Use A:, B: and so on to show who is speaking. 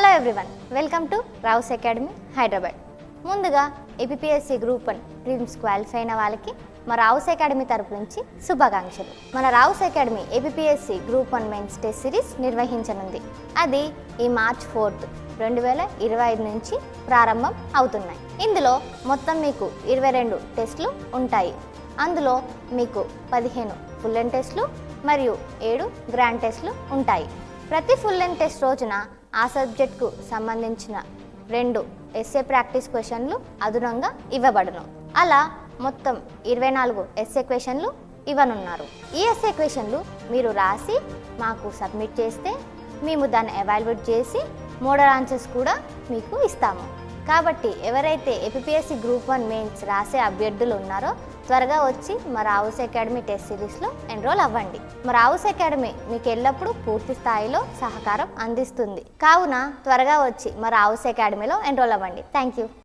A: Hello everyone, welcome to Rao's academy Hyderabad. ముందుగా APSC group 1 prelims qualify అయిన వాళ్ళకి మా రావుస్ అకాడమీ తరపు నుంచి శుభాకాంక్షలు. మన Rao's academy APSC group 1 mains test series నిర్వహించనుంది. అది ఈ మార్చ్ 4, 2025 నుంచి ప్రారంభం అవుతున్నాయి. ఇందులో మొత్తం మీకు 22 టెస్టులు ఉంటాయి. అందులో మీకు 15 ఫుల్ లెంగ్త్ టెస్టులు మరియు 7 గ్రాండ్ టెస్టులు ఉంటాయి. ప్రతి ఫుల్ లెంగ్త్ టెస్ట్ రోజున ఆ సబ్జెక్టుకు సంబంధించిన 2 ఎస్ఏ ప్రాక్టీస్ క్వశ్చన్లు అదనంగా ఇవ్వబడును. అలా మొత్తం 24 ఎస్ఏ క్వశ్చన్లు ఇవ్వనున్నారు. ఈ ఎస్ఏ క్వశ్చన్లు మీరు రాసి మాకు సబ్మిట్ చేస్తే మేము దాన్ని ఎవాల్యుయేట్ చేసి మోడల్ ఆన్సర్స్ కూడా మీకు ఇస్తాము. కాబట్టి ఎవరైతే ఏపీఎస్సీ గ్రూప్ 1 మెయిన్స్ రాసే అభ్యర్థులు ఉన్నారో త్వరగా వచ్చి మా రావుస్ అకాడమీ టెస్ట్ సిరీస్లో ఎన్రోల్ అవ్వండి. మా రావుస్ అకాడమీ మీకు ఎల్లప్పుడూ పూర్తి స్థాయిలో సహకారం అందిస్తుంది. కావున త్వరగా వచ్చి మా రావుస్ అకాడమీలో ఎన్రోల్ అవ్వండి. Thank you.